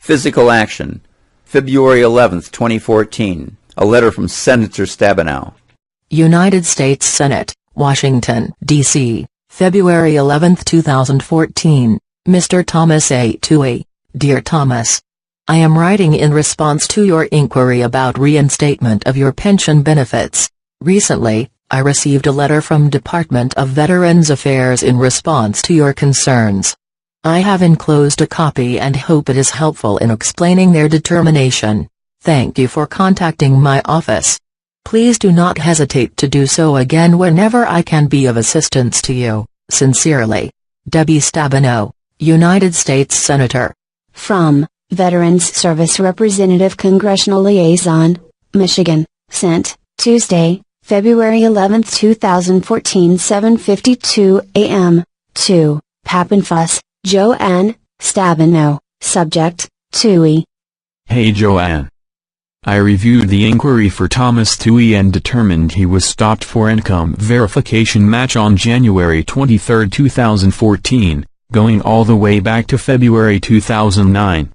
Physical action. February 11th, 2014. A letter from Senator Stabenow. United States Senate, Washington, D.C., February 11, 2014. Mr. Thomas A. Tuohy. Dear Thomas, I am writing in response to your inquiry about reinstatement of your pension benefits. Recently, I received a letter from Department of Veterans Affairs in response to your concerns. I have enclosed a copy and hope it is helpful in explaining their determination. Thank you for contacting my office. Please do not hesitate to do so again whenever I can be of assistance to you. Sincerely, Debbie Stabenow, United States Senator. From Veterans Service Representative Congressional Liaison, Michigan, sent, Tuesday, February 11, 2014, 7:52 a.m. to Pappenfuss, Joanne, Stabenow, subject, Tuohy. Hey Joanne. I reviewed the inquiry for Thomas Tuohy and determined he was stopped for income verification match on January 23, 2014, going all the way back to February 2009.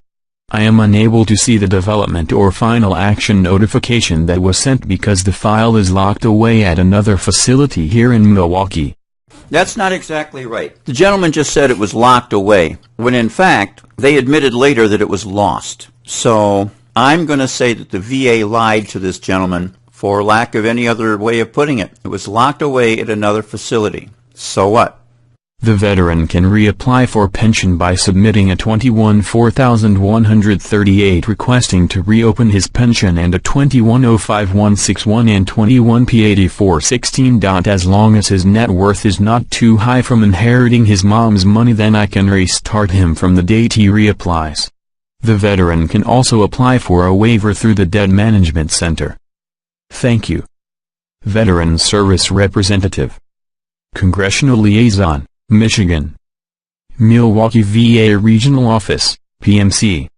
I am unable to see the development or final action notification that was sent because the file is locked away at another facility here in Milwaukee. That's not exactly right. The gentleman just said it was locked away, when in fact, they admitted later that it was lost. So, I'm going to say that the VA lied to this gentleman for lack of any other way of putting it. It was locked away at another facility. So what? The veteran can reapply for pension by submitting a 21-4138 requesting to reopen his pension and a 21-05161 and 21-P8416. As long as his net worth is not too high from inheriting his mom's money, then I can restart him from the date he reapplies. The veteran can also apply for a waiver through the Debt Management Center. Thank you. Veteran Service Representative. Congressional Liaison, Michigan. Milwaukee VA Regional Office, PMC.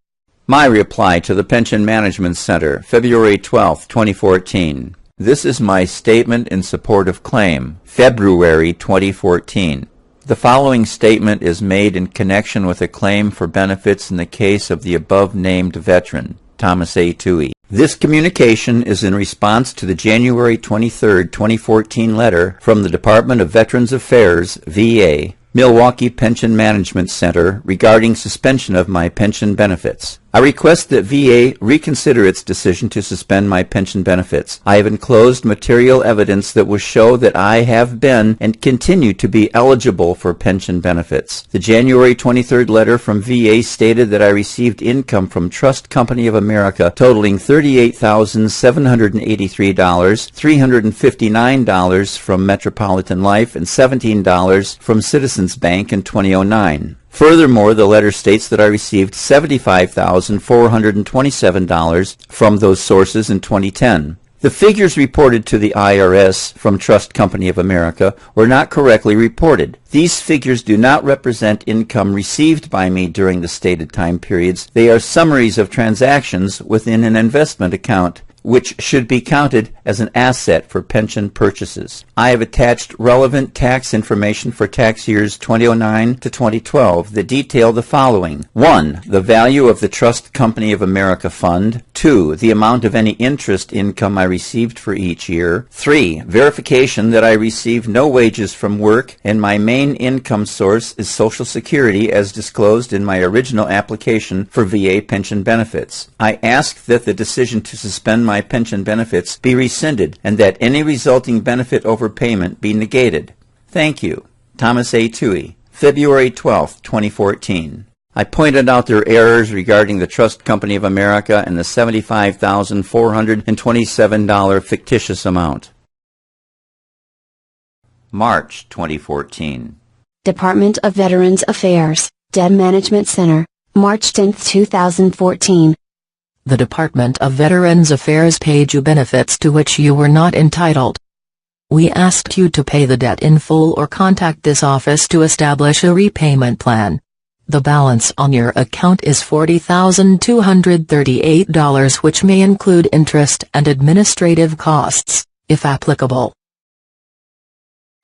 My reply to the Pension Management Center, February 12, 2014. This is my statement in support of claim, February 2014. The following statement is made in connection with a claim for benefits in the case of the above-named veteran, Thomas A. Tuohy. This communication is in response to the January 23, 2014 letter from the Department of Veterans Affairs, VA, Milwaukee Pension Management Center regarding suspension of my pension benefits. I request that VA reconsider its decision to suspend my pension benefits. I have enclosed material evidence that will show that I have been and continue to be eligible for pension benefits. The January 23rd letter from VA stated that I received income from Trust Company of America totaling $38,783, $359 from Metropolitan Life, and $17 from Citizens Bank in 2009. Furthermore, the letter states that I received $75,427 from those sources in 2010. The figures reported to the IRS from Trust Company of America were not correctly reported. These figures do not represent income received by me during the stated time periods. They are summaries of transactions within an investment account, which should be counted as an asset for pension purchases. I have attached relevant tax information for tax years 2009 to 2012 that detail the following. 1. The value of the Trust Company of America fund. 2. The amount of any interest income I received for each year. 3. Verification that I received no wages from work and my main income source is Social Security as disclosed in my original application for VA pension benefits. I ask that the decision to suspend my pension benefits be rescinded and that any resulting benefit overpayment be negated. Thank you. Thomas A. Tuohy, February 12, 2014. I pointed out their errors regarding the Trust Company of America and the $75,427 fictitious amount. March 2014. Department of Veterans Affairs, Debt Management Center, March 10, 2014. The Department of Veterans Affairs paid you benefits to which you were not entitled. We asked you to pay the debt in full or contact this office to establish a repayment plan. The balance on your account is $40,238, which may include interest and administrative costs, if applicable.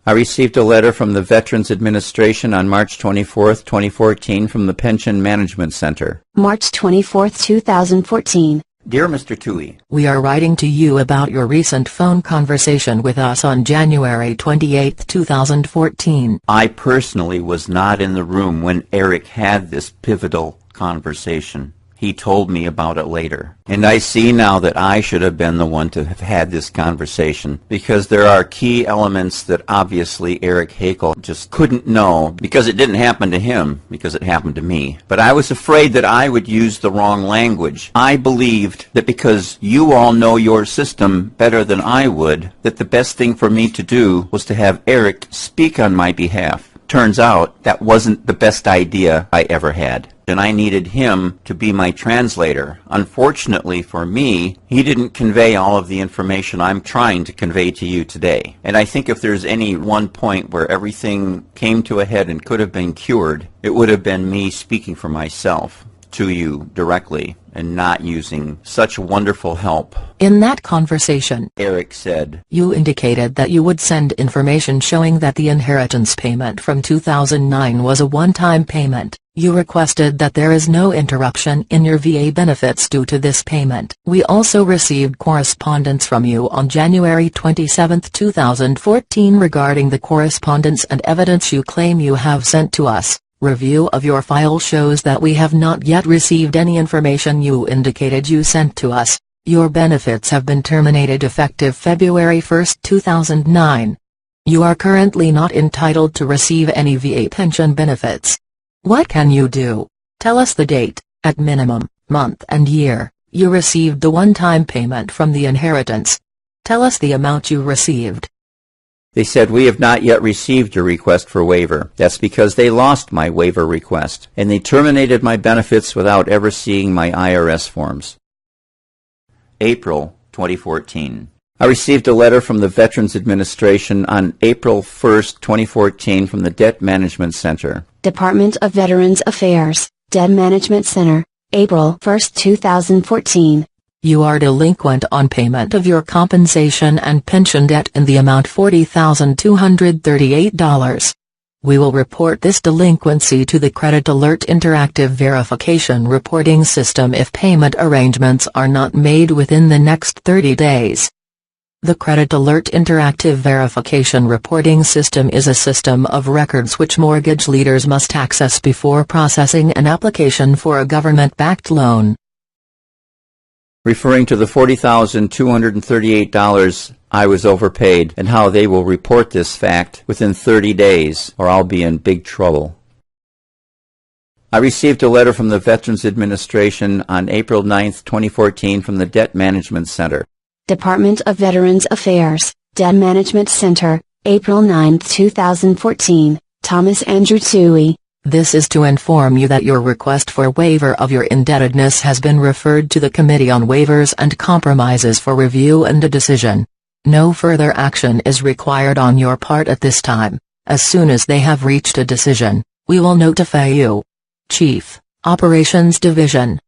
I received a letter from the Veterans Administration on March 24, 2014 from the Pension Management Center. March 24, 2014. Dear Mr. Toohey, We are writing to you about your recent phone conversation with us on January 28, 2014. I personally was not in the room when Eric had this pivotal conversation. He told me about it later. And I see now that I should have been the one to have had this conversation, because there are key elements that obviously Eric Hakel just couldn't know, because it didn't happen to him, because it happened to me. But I was afraid that I would use the wrong language. I believed that because you all know your system better than I would, that the best thing for me to do was to have Eric speak on my behalf. Turns out that wasn't the best idea I ever had, and I needed him to be my translator. Unfortunately for me, he didn't convey all of the information I'm trying to convey to you today. And I think if there's any one point where everything came to a head and could have been cured, it would have been me speaking for myself to you directly and not using such wonderful help. In that conversation, Eric said, you indicated that you would send information showing that the inheritance payment from 2009 was a one-time payment. You requested that there is no interruption in your VA benefits due to this payment. We also received correspondence from you on January 27, 2014 regarding the correspondence and evidence you claim you have sent to us. Review of your file shows that we have not yet received any information you indicated you sent to us. Your benefits have been terminated effective February 1, 2009. You are currently not entitled to receive any VA pension benefits. What can you do? Tell us the date, at minimum, month and year, you received the one-time payment from the inheritance. Tell us the amount you received. They said, we have not yet received your request for waiver. That's because they lost my waiver request, and they terminated my benefits without ever seeing my IRS forms. April 2014. I received a letter from the Veterans Administration on April 1, 2014 from the Debt Management Center. Department of Veterans Affairs, Debt Management Center, April 1, 2014. You are delinquent on payment of your compensation and pension debt in the amount $40,238. We will report this delinquency to the Credit Alert Interactive Verification Reporting System if payment arrangements are not made within the next 30 days. The Credit Alert Interactive Verification Reporting System is a system of records which mortgage leaders must access before processing an application for a government-backed loan. Referring to the $40,238 I was overpaid and how they will report this fact within 30 days or I'll be in big trouble. I received a letter from the Veterans Administration on April 9, 2014 from the Debt Management Center. Department of Veterans Affairs, Debt Management Center, April 9, 2014, Thomas Andrew Toohey. This is to inform you that your request for waiver of your indebtedness has been referred to the Committee on Waivers and Compromises for review and a decision. No further action is required on your part at this time. As soon as they have reached a decision, we will notify you. Chief, Operations Division.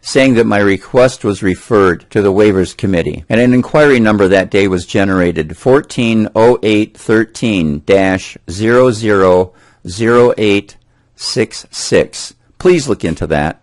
Saying that my request was referred to the Waivers Committee, and an inquiry number that day was generated 140813-000866. Please look into that.